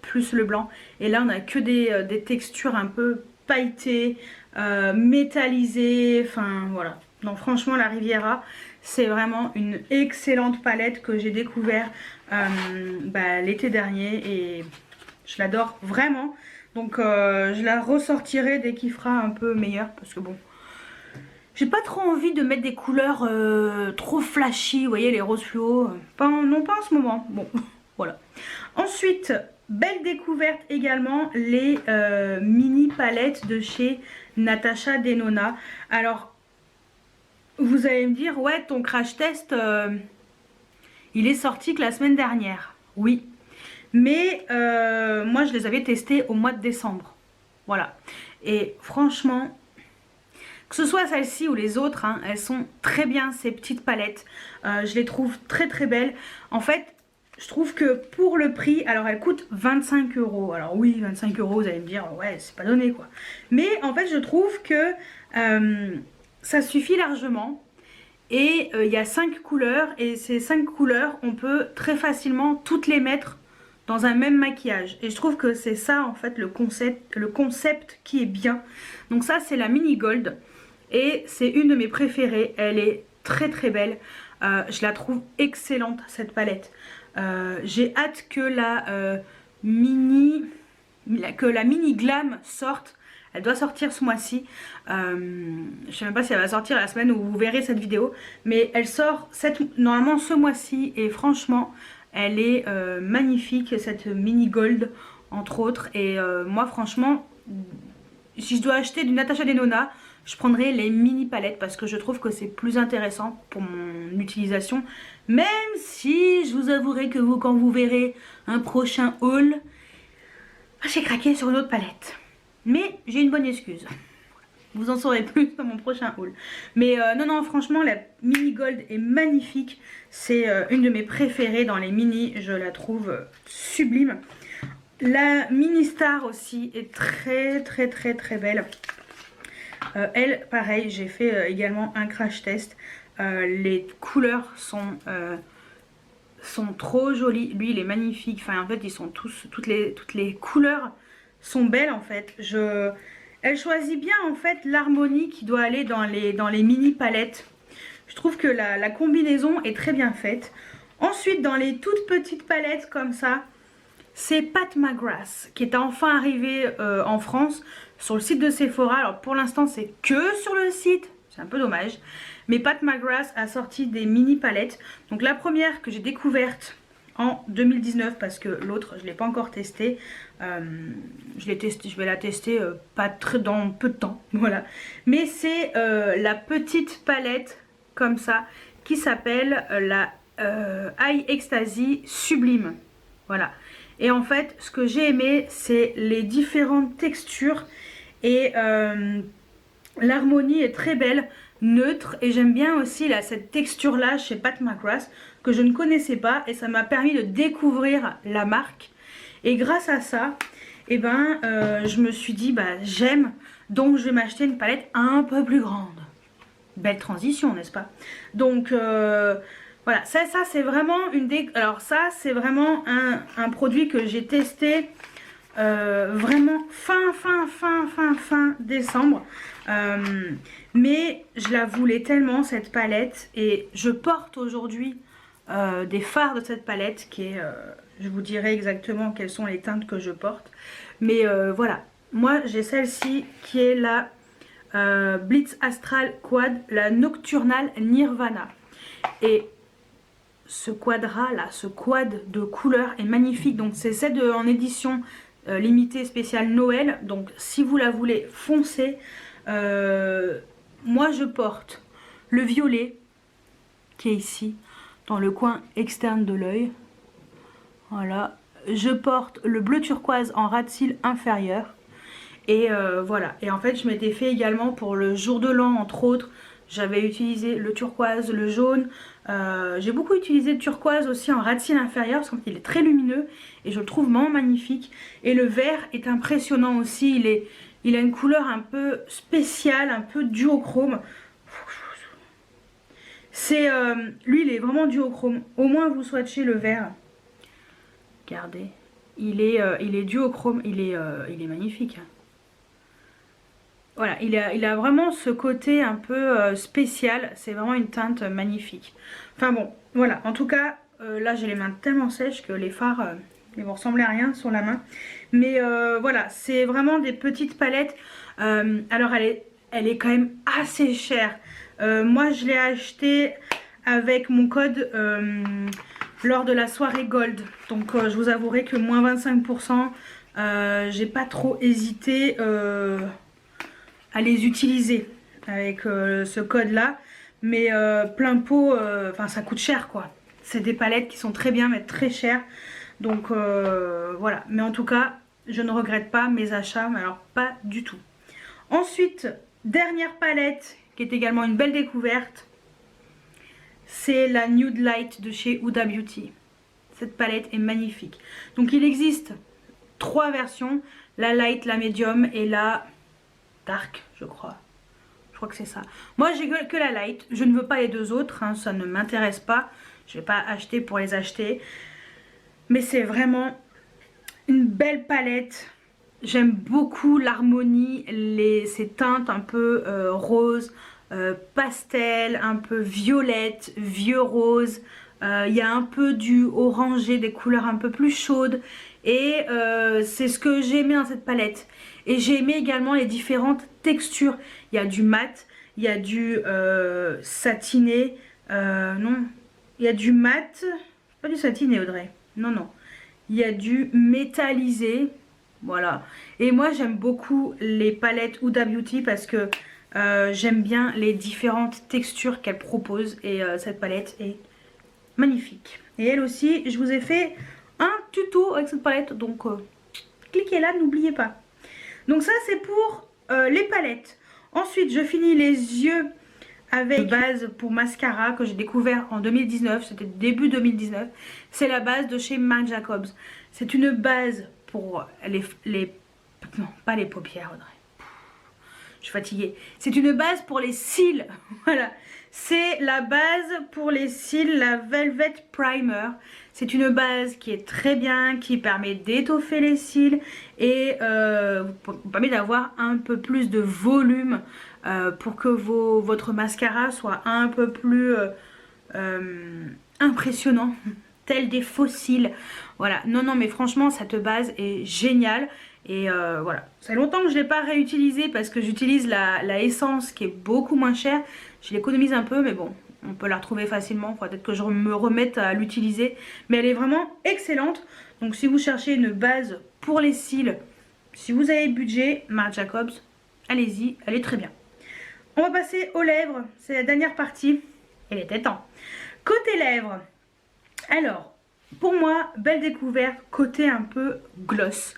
plus le blanc. Et là on a que des textures un peu pailletées, métallisées. Enfin voilà. Donc franchement la Riviera, c'est vraiment une excellente palette que j'ai découvert l'été dernier. Et je l'adore vraiment. Donc je la ressortirai dès qu'il fera un peu meilleur. Parce que bon, j'ai pas trop envie de mettre des couleurs trop flashy. Vous voyez les roses fluo. Non pas en ce moment. Bon voilà. Ensuite, belle découverte également, les mini palettes de chez Natasha Denona. Alors, vous allez me dire, ouais, ton crash test, il est sorti que la semaine dernière. Oui, mais moi je les avais testés au mois de décembre. Voilà. Et franchement, que ce soit celle-ci ou les autres, hein, elles sont très bien ces petites palettes. Je les trouve très très belles. En fait, je trouve que pour le prix, alors elle coûte 25 €. Alors oui, 25 €, vous allez me dire, ouais, c'est pas donné quoi. Mais en fait, je trouve que ça suffit largement. Et il y a 5 couleurs. Et ces 5 couleurs, on peut très facilement toutes les mettre dans un même maquillage. Et je trouve que c'est ça en fait le concept qui est bien. Donc ça, c'est la Mini Gold. Et c'est une de mes préférées. Elle est très très belle. Je la trouve excellente cette palette. J'ai hâte que la mini Glam sorte. Elle doit sortir ce mois-ci. Je sais même pas si elle va sortir la semaine où vous verrez cette vidéo. Mais elle sort normalement ce mois-ci. Et franchement, elle est magnifique. Cette Mini Gold entre autres. Et moi franchement, si je dois acheter du Natasha Denona, je prendrai les mini palettes parce que je trouve que c'est plus intéressant pour mon utilisation. Même si je vous avouerai que quand vous verrez un prochain haul, j'ai craqué sur une autre palette. Mais j'ai une bonne excuse. Vous en saurez plus dans mon prochain haul. Mais non, franchement, la Mini Gold est magnifique. C'est une de mes préférées dans les mini. Je la trouve sublime. La Mini Star aussi est très très très très belle. Elle, pareil, j'ai fait également un crash test. Les couleurs sont trop jolies. Lui, il est magnifique. Enfin, en fait, ils sont toutes les couleurs sont belles en fait. Elle choisit bien en fait l'harmonie qui doit aller dans les mini palettes. Je trouve que la combinaison est très bien faite. Ensuite, dans les toutes petites palettes comme ça, c'est Pat McGrath qui est enfin arrivé en France sur le site de Sephora. Alors pour l'instant c'est que sur le site, c'est un peu dommage. Mais Pat McGrath a sorti des mini palettes. Donc la première que j'ai découverte en 2019 parce que l'autre je ne l'ai pas encore testée. Je vais la tester dans peu de temps. Voilà. Mais c'est la petite palette comme ça qui s'appelle la Eye Ecstasy Sublime. Voilà. Et en fait, ce que j'ai aimé, c'est les différentes textures. Et l'harmonie est très belle, neutre. Et j'aime bien aussi cette texture-là chez Pat McGrath, que je ne connaissais pas. Et ça m'a permis de découvrir la marque. Et grâce à ça, je me suis dit, j'aime. Donc je vais m'acheter une palette un peu plus grande. Belle transition, n'est-ce pas? Donc... voilà, ça c'est vraiment alors ça c'est vraiment un produit que j'ai testé vraiment fin décembre. Mais je la voulais tellement cette palette et je porte aujourd'hui des fards de cette palette qui est, je vous dirai exactement quelles sont les teintes que je porte. Mais voilà, moi j'ai celle-ci qui est la Blitz Astral Quad, la Nocturnal Nirvana. Et ce quadra là, ce quad de couleurs est magnifique. Donc c'est celle en édition limitée spéciale Noël. Donc si vous la voulez, foncez. Moi je porte le violet qui est ici, dans le coin externe de l'œil. Voilà. Je porte le bleu turquoise en ras de cils inférieur. Et voilà. Et en fait, je m'étais fait également pour le jour de l'an, entre autres. J'avais utilisé le turquoise, le jaune. J'ai beaucoup utilisé le turquoise aussi en ras de cils inférieur parce qu'il est très lumineux et je le trouve vraiment magnifique. Et le vert est impressionnant aussi. Il a une couleur un peu spéciale, un peu duochrome. Lui, il est vraiment duochrome. Au moins, vous swatchez le vert. Regardez, il est duochrome. Il est magnifique. Voilà, il a vraiment ce côté un peu spécial. C'est vraiment une teinte magnifique. Enfin bon, voilà. En tout cas, là j'ai les mains tellement sèches que les fards, ils vont ressembler à rien sur la main. Mais voilà, c'est vraiment des petites palettes. Alors elle est quand même assez chère. Moi je l'ai acheté avec mon code lors de la soirée Gold. Donc je vous avouerai que moins 25%, j'ai pas trop hésité à les utiliser avec ce code là, mais plein pot, enfin ça coûte cher quoi. C'est des palettes qui sont très bien mais très chères, donc voilà. Mais en tout cas je ne regrette pas mes achats, mais alors pas du tout. Ensuite, dernière palette qui est également une belle découverte, c'est la Nude Light de chez Huda Beauty. Cette palette est magnifique. Donc il existe 3 versions, la light, la medium et la dark, je crois. Je crois que c'est ça. Moi j'ai que la light, je ne veux pas les deux autres, hein, ça ne m'intéresse pas. Je ne vais pas acheter pour les acheter. Mais c'est vraiment une belle palette. J'aime beaucoup l'harmonie, ces teintes un peu rose, pastel, un peu violette, vieux rose. Il y a un peu du orangé, des couleurs un peu plus chaudes. Et c'est ce que j'ai aimé dans cette palette. Et j'ai aimé également les différentes textures. Il y a du mat, il y a du satiné. Non, il y a du mat. Pas du satiné, Audrey. Non, non. Il y a du métallisé. Voilà. Et moi, j'aime beaucoup les palettes Huda Beauty parce que j'aime bien les différentes textures qu'elle propose. Et cette palette est magnifique. Et elle aussi, je vous ai fait un tuto avec cette palette. Donc, cliquez là, n'oubliez pas. Donc ça, c'est pour les palettes. Ensuite, je finis les yeux avec une base pour mascara que j'ai découvert en 2019. C'était début 2019. C'est la base de chez Marc Jacobs. C'est une base pour les... Non, pas les paupières, Audrey. Je suis fatiguée. C'est une base pour les cils. Voilà. C'est la base pour les cils, la Velvet Primer. C'est une base qui est très bien, qui permet d'étoffer les cils et vous permet d'avoir un peu plus de volume pour que votre mascara soit un peu plus impressionnant, tel des faux cils. Voilà, non, non, mais franchement, cette base est géniale. Et voilà, ça fait longtemps que je ne l'ai pas réutilisée parce que j'utilise la essence qui est beaucoup moins chère. Je l'économise un peu, mais bon, on peut la retrouver facilement. Il faudra peut-être que je me remette à l'utiliser. Mais elle est vraiment excellente. Donc si vous cherchez une base pour les cils, si vous avez le budget, Marc Jacobs, allez-y, elle est très bien. On va passer aux lèvres. C'est la dernière partie. Il était temps. Côté lèvres, alors, pour moi, belle découverte, côté un peu gloss.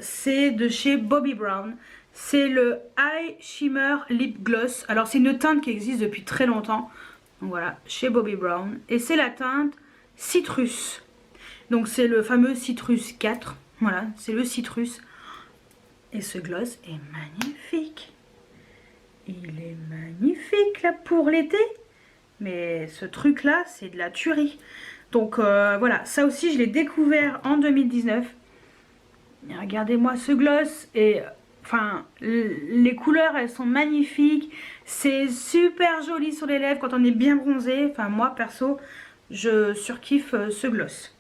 C'est de chez Bobbi Brown. C'est le Eye Shimmer Lip Gloss. Alors c'est une teinte qui existe depuis très longtemps. Donc voilà, chez Bobbi Brown. Et c'est la teinte Citrus. Donc c'est le fameux Citrus 4. Voilà, c'est le Citrus. Et ce gloss est magnifique. Il est magnifique là pour l'été. Mais ce truc là, c'est de la tuerie. Donc voilà, ça aussi je l'ai découvert en 2019. Regardez-moi ce gloss et enfin les couleurs elles sont magnifiques, c'est super joli sur les lèvres quand on est bien bronzé. Enfin moi perso je surkiffe ce gloss.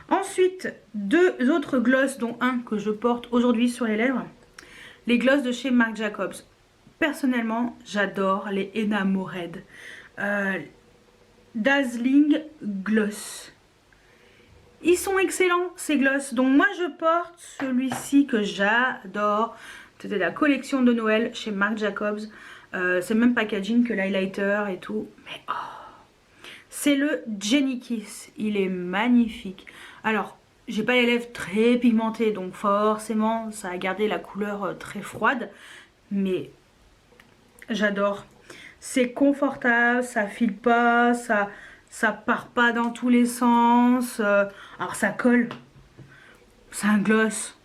Ensuite 2 autres gloss dont un que je porte aujourd'hui sur les lèvres, les gloss de chez Marc Jacobs. Personnellement j'adore les Enamored Dazzling Gloss. Ils sont excellents ces gloss. Donc moi je porte celui-ci que j'adore. C'était la collection de Noël chez Marc Jacobs. C'est le même packaging que l'highlighter et tout. Mais oh, c'est le Jenny Kiss. Il est magnifique. Alors, j'ai pas les lèvres très pigmentées, donc forcément, ça a gardé la couleur très froide. Mais j'adore. C'est confortable, ça file pas, ça part pas dans tous les sens. Alors ça colle. C'est un gloss.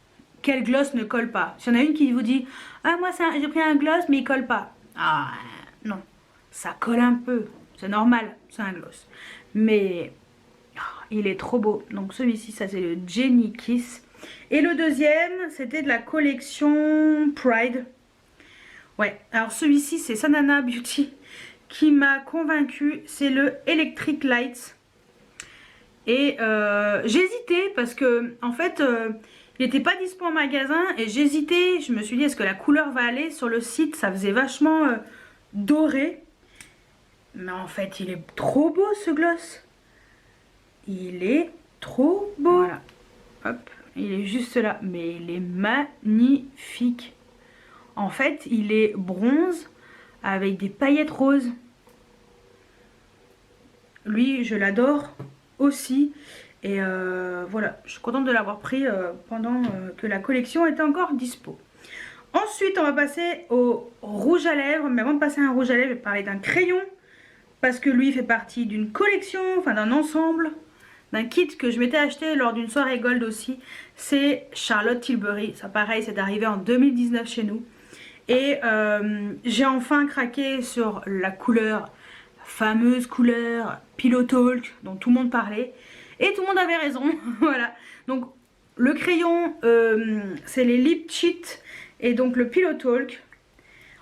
Quel gloss ne colle pas? S'il y en a une qui vous dit ah moi j'ai pris un gloss mais il colle pas. Ah non, ça colle un peu. C'est normal, c'est un gloss. Mais oh, il est trop beau. Donc celui-ci, ça c'est le Jenny Kiss. Et le deuxième, c'était de la collection Pride. Ouais, alors celui-ci c'est Sanana Beauty qui m'a convaincue. C'est le Electric Lights. Et j'hésitais parce que en fait il n'était pas dispo en magasin et j'hésitais. Je me suis dit est-ce que la couleur va aller? Sur le site ça faisait vachement doré. Mais en fait il est trop beau ce gloss. Il est trop beau. Voilà. Hop, il est juste là. Mais il est magnifique. En fait il est bronze avec des paillettes roses. Lui je l'adore aussi. Et voilà, je suis contente de l'avoir pris pendant que la collection était encore dispo. Ensuite on va passer au rouge à lèvres. Mais avant de passer à un rouge à lèvres, je vais parler d'un crayon. Parce que lui fait partie d'une collection, enfin d'un ensemble, d'un kit que je m'étais acheté lors d'une soirée gold aussi. C'est Charlotte Tilbury. Ça pareil, c'est arrivé en 2019 chez nous. Et j'ai enfin craqué sur la couleur, la fameuse couleur Pillow Talk dont tout le monde parlait. Et tout le monde avait raison. Voilà. Donc le crayon, c'est les Lip Cheat et donc le Pillow Talk.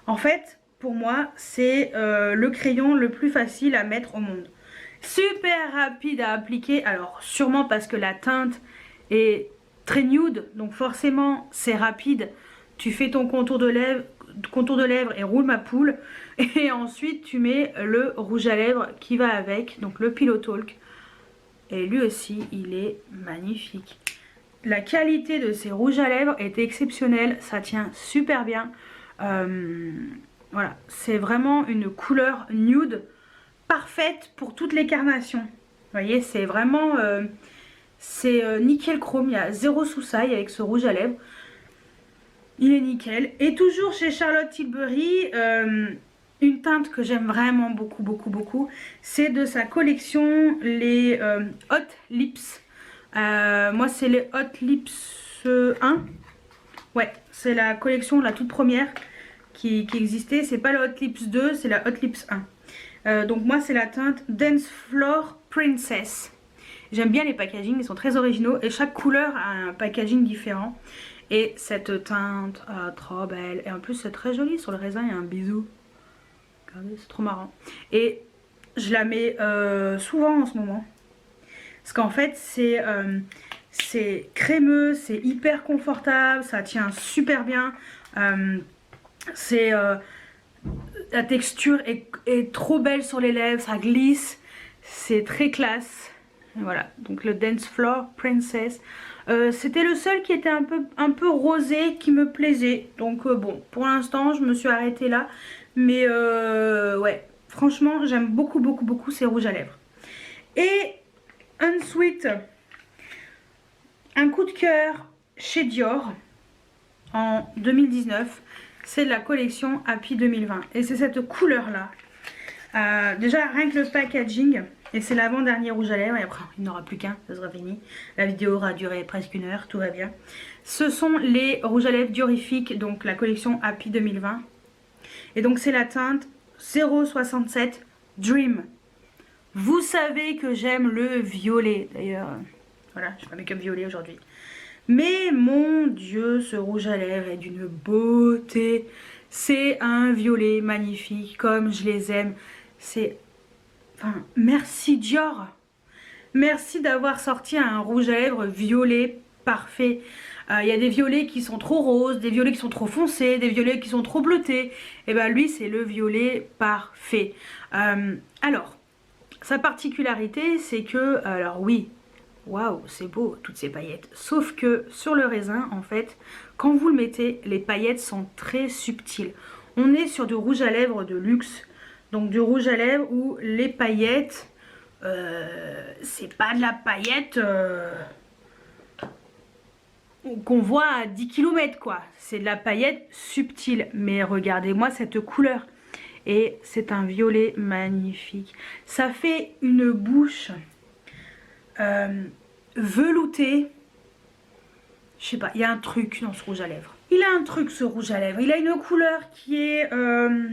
En fait, pour moi, c'est le crayon le plus facile à mettre au monde. Super rapide à appliquer. Alors sûrement parce que la teinte est très nude. Donc forcément, c'est rapide. Tu fais ton contour de lèvres et roule ma poule. Et ensuite, tu mets le rouge à lèvres qui va avec. Donc le Pillow Talk. Et lui aussi, il est magnifique. La qualité de ces rouges à lèvres est exceptionnelle. Ça tient super bien. Voilà, c'est vraiment une couleur nude parfaite pour toutes les carnations. Vous voyez, c'est vraiment nickel chrome. Il y a zéro sous-saille avec ce rouge à lèvres. Il est nickel. Et toujours chez Charlotte Tilbury, une teinte que j'aime vraiment beaucoup, c'est de sa collection les Hot Lips. Moi c'est les Hot Lips 1. Ouais, c'est la collection la toute première qui existait. C'est pas le Hot Lips 2, c'est la Hot Lips 1. Donc moi c'est la teinte Dance Floor Princess. J'aime bien les packagings, ils sont très originaux et chaque couleur a un packaging différent. Et cette teinte, trop belle. Et en plus c'est très joli, sur le raisin il y a un bisou. Regardez, c'est trop marrant. Et je la mets souvent en ce moment. Parce qu'en fait c'est crémeux, c'est hyper confortable, ça tient super bien. La texture est trop belle sur les lèvres, ça glisse, c'est très classe. Et voilà, donc le Dance Floor Princess. C'était le seul qui était un peu rosé qui me plaisait. Donc bon, pour l'instant je me suis arrêtée là. Mais ouais, franchement j'aime beaucoup ces rouges à lèvres. Et ensuite, un coup de cœur chez Dior en 2019. C'est de la collection Happy 2020. Et c'est cette couleur là. Déjà rien que le packaging. Et c'est l'avant-dernier rouge à lèvres. Et après il n'y en aura plus qu'un, ça sera fini. La vidéo aura duré presque 1 heure, tout va bien. Ce sont les rouges à lèvres diorifiques. Donc la collection Happy 2020. Et donc c'est la teinte 067 Dream. Vous savez que j'aime le violet. D'ailleurs, voilà, je fais un make-up violet aujourd'hui. Mais mon Dieu, ce rouge à lèvres est d'une beauté. C'est un violet magnifique, comme je les aime. C'est... Enfin, merci Dior. Merci d'avoir sorti un rouge à lèvres violet parfait. Il y a des violets qui sont trop roses, des violets qui sont trop foncés, des violets qui sont trop bleutés. Et ben lui, c'est le violet parfait. Alors, sa particularité, c'est que... Alors oui, waouh, c'est beau, toutes ces paillettes. Sauf que sur le raisin, en fait, quand vous le mettez, les paillettes sont très subtiles. On est sur du rouge à lèvres de luxe. Donc du rouge à lèvres où les paillettes, c'est pas de la paillette qu'on voit à 10 km quoi. C'est de la paillette subtile. Mais regardez-moi cette couleur. Et c'est un violet magnifique. Ça fait une bouche veloutée. Je sais pas, il y a un truc dans ce rouge à lèvres. Il a un truc ce rouge à lèvres. Il a une couleur qui est, je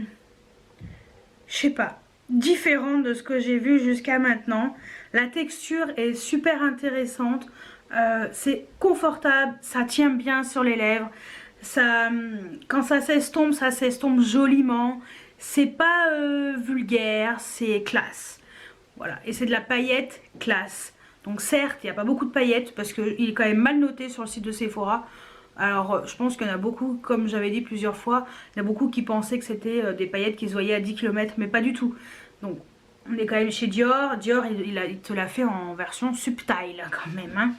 sais pas, différente de ce que j'ai vu jusqu'à maintenant. La texture est super intéressante. C'est confortable, ça tient bien sur les lèvres. Ça, quand ça s'estompe joliment. C'est pas vulgaire, c'est classe. Voilà, et c'est de la paillette classe. Donc certes, il n'y a pas beaucoup de paillettes parce qu'il est quand même mal noté sur le site de Sephora. Alors je pense qu'il y en a beaucoup, comme j'avais dit plusieurs fois, il y en a beaucoup qui pensaient que c'était des paillettes qui se voyaient à 10 km, mais pas du tout. Donc on est quand même chez Dior. Dior, il te l'a fait en version subtile quand même. Hein.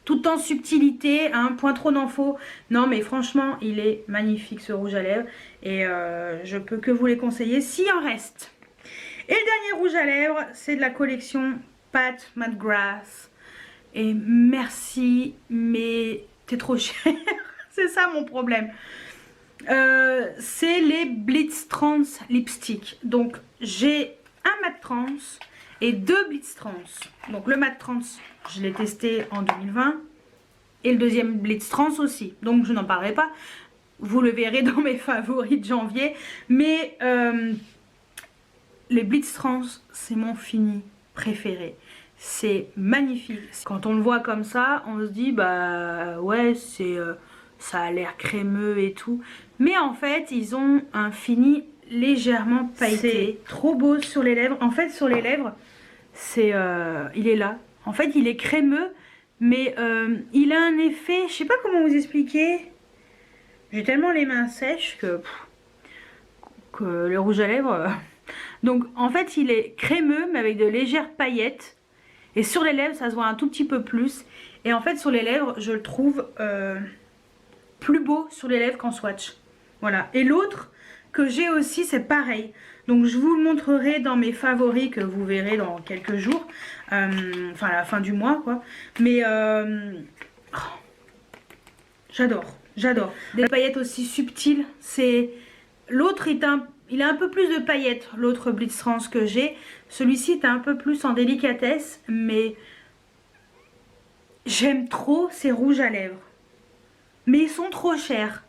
Tout en subtilité, hein, point trop d'infos. Non mais franchement, il est magnifique ce rouge à lèvres. Et je peux que vous les conseiller s'il en reste. Et le dernier rouge à lèvres, c'est de la collection Pat McGrath. Et merci, mais t'es trop cher. C'est ça mon problème. C'est les Blitz Trans Lipstick. Donc j'ai un Matte Trans et 2 Blitz Trans. Donc le Matte Trans, je l'ai testé en 2020. Et le deuxième Blitz Trans aussi. Donc je n'en parlerai pas. Vous le verrez dans mes favoris de janvier. Mais les Blitz Trans, c'est mon fini préféré. C'est magnifique. Quand on le voit comme ça, on se dit bah ouais, c'est ça a l'air crémeux et tout. Mais en fait, ils ont un fini légèrement pailleté. C'est trop beau sur les lèvres. En fait, sur les lèvres, c'est il est là. En fait, il est crémeux, mais il a un effet, je sais pas comment vous expliquer. J'ai tellement les mains sèches que le rouge à lèvres... Donc en fait il est crémeux mais avec de légères paillettes. Et sur les lèvres ça se voit un tout petit peu plus. Et en fait sur les lèvres je le trouve plus beau sur les lèvres qu'en swatch. Voilà. Et l'autre que j'ai aussi c'est pareil. Donc je vous le montrerai dans mes favoris que vous verrez dans quelques jours. Enfin à la fin du mois quoi. Mais oh, j'adore. J'adore. Des paillettes aussi subtiles. C'est l'autre il a un peu plus de paillettes. L'autre Blitz Trans que j'ai. Celui-ci est un peu plus en délicatesse. Mais j'aime trop ces rouges à lèvres. Mais ils sont trop chers.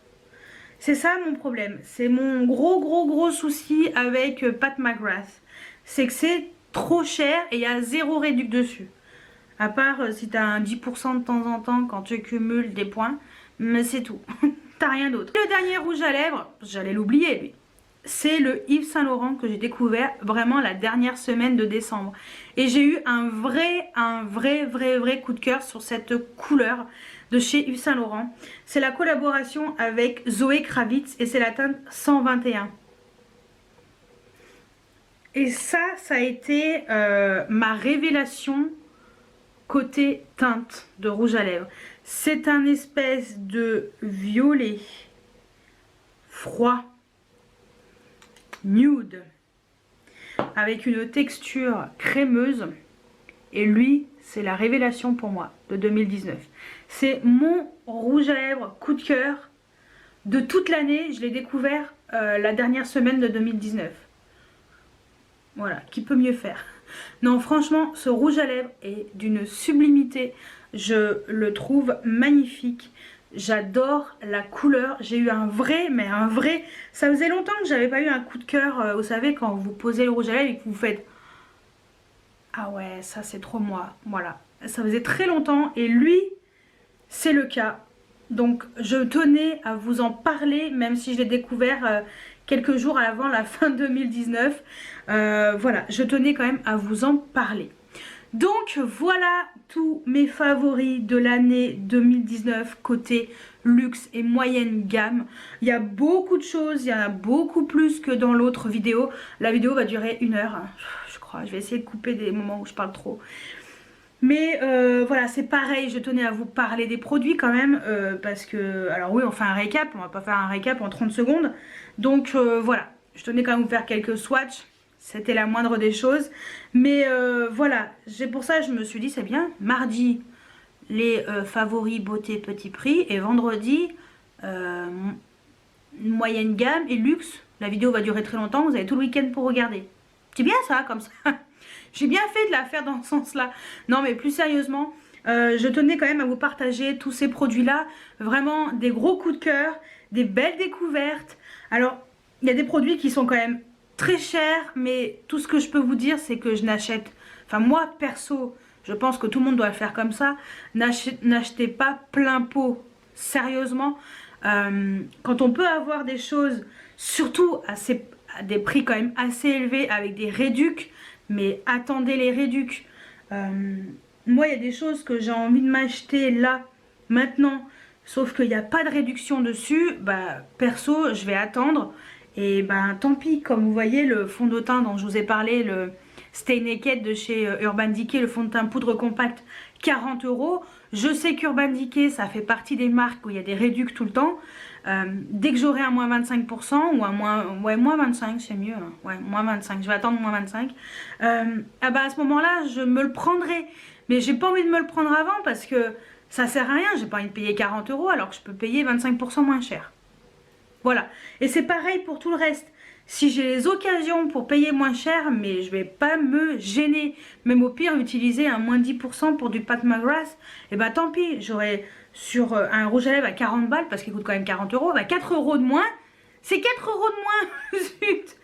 C'est ça mon problème. C'est mon gros souci avec Pat McGrath. C'est que c'est trop cher et il y a zéro réduc dessus. À part si tu as un 10% de temps en temps quand tu cumules des points. Mais c'est tout. T'as rien d'autre. Le dernier rouge à lèvres, j'allais l'oublier lui. C'est le Yves Saint Laurent que j'ai découvert vraiment la dernière semaine de décembre. Et j'ai eu un vrai coup de cœur sur cette couleur de chez Yves Saint Laurent. C'est la collaboration avec Zoé Kravitz et c'est la teinte 121. Et ça a été ma révélation côté teinte de rouge à lèvres. C'est un espèce de violet froid, nude, avec une texture crémeuse. Et lui, c'est la révélation pour moi de 2019. C'est mon rouge à lèvres coup de cœur de toute l'année. Je l'ai découvert la dernière semaine de 2019. Voilà, qui peut mieux faire? Non, franchement, ce rouge à lèvres est d'une sublimité. Je le trouve magnifique. J'adore la couleur. J'ai eu un vrai, ça faisait longtemps que j'avais pas eu un coup de cœur. Vous savez, quand vous posez le rouge à lèvres et que vous faites ah ouais, ça c'est trop moi. Voilà, ça faisait très longtemps et lui, c'est le cas. Donc je tenais à vous en parler, même si je l'ai découvert quelques jours avant la fin 2019. Voilà, je tenais quand même à vous en parler. Donc voilà tous mes favoris de l'année 2019 côté luxe et moyenne gamme. Il y a beaucoup de choses, il y en a beaucoup plus que dans l'autre vidéo. La vidéo va durer 1 heure, je crois. Je vais essayer de couper des moments où je parle trop. Mais voilà, c'est pareil, je tenais à vous parler des produits quand même, parce que, alors oui, on fait un récap, on va pas faire un récap en 30 secondes. Donc voilà, je tenais quand même à vous faire quelques swatchs, c'était la moindre des choses. Mais voilà, pour ça je me suis dit, c'est bien, mardi, les favoris beauté petit prix, et vendredi, euh, moyenne gamme et luxe. La vidéo va durer très longtemps, vous avez tout le week-end pour regarder. C'est bien ça, comme ça. J'ai bien fait de la faire dans ce sens-là. Non, mais plus sérieusement, je tenais quand même à vous partager tous ces produits-là. Vraiment des gros coups de cœur, des belles découvertes. Alors, il y a des produits qui sont quand même très chers, mais tout ce que je peux vous dire, c'est que je n'achète... Enfin, moi, perso, je pense que tout le monde doit le faire comme ça. N'achetez pas plein pot. Sérieusement, quand on peut avoir des choses, surtout à des prix quand même assez élevés, avec des réducs, mais attendez les réducs. Moi, il y a des choses que j'ai envie de m'acheter là, maintenant, sauf qu'il n'y a pas de réduction dessus. Bah, perso, je vais attendre. Et ben, tant pis, comme vous voyez, le fond de teint dont je vous ai parlé, le Stay Naked de chez Urban Decay, le fond de teint poudre compact, 40 €. Je sais qu'Urban Decay, ça fait partie des marques où il y a des réducs tout le temps. Dès que j'aurai un moins 25% ou un moins 25, c'est mieux. Hein. Ouais, moins 25, je vais attendre moins 25. Ah bah à ce moment-là, je me le prendrai. Mais j'ai pas envie de me le prendre avant parce que ça sert à rien. J'ai pas envie de payer 40 € alors que je peux payer 25% moins cher. Voilà. Et c'est pareil pour tout le reste. Si j'ai les occasions pour payer moins cher, mais je vais pas me gêner. Même au pire, utiliser un moins 10% pour du Pat McGrath, et bah tant pis, j'aurai sur un rouge à lèvres à 40 balles, parce qu'il coûte quand même 40 €, bah 4 € de moins, c'est 4 € de moins. Zut.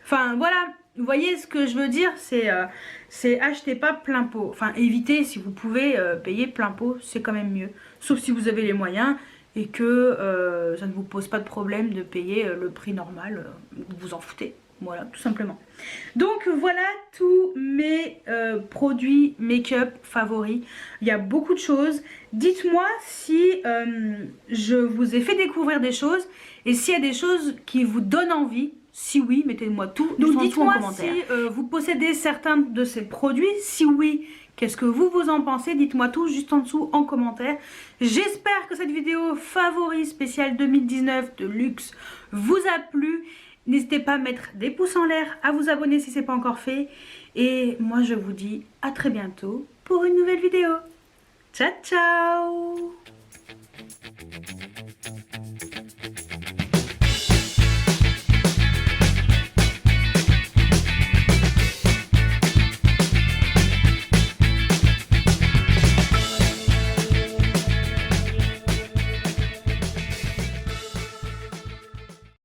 Enfin voilà, vous voyez ce que je veux dire, c'est acheter pas plein pot. Enfin évitez, si vous pouvez payer plein pot, c'est quand même mieux. Sauf si vous avez les moyens et que ça ne vous pose pas de problème de payer le prix normal, vous vous en foutez. Voilà, tout simplement. Donc voilà tous mes produits make-up favoris. Il y a beaucoup de choses. Dites-moi si je vous ai fait découvrir des choses et s'il y a des choses qui vous donnent envie. Si oui, mettez-moi tout. Donc dites-moi si vous possédez certains de ces produits. Si oui, qu'est-ce que vous en pensez? Dites-moi tout juste en dessous en commentaire. J'espère que cette vidéo favori spéciale 2019 de luxe vous a plu. N'hésitez pas à mettre des pouces en l'air, à vous abonner si ce n'est pas encore fait. Et moi je vous dis à très bientôt pour une nouvelle vidéo. Ciao ciao!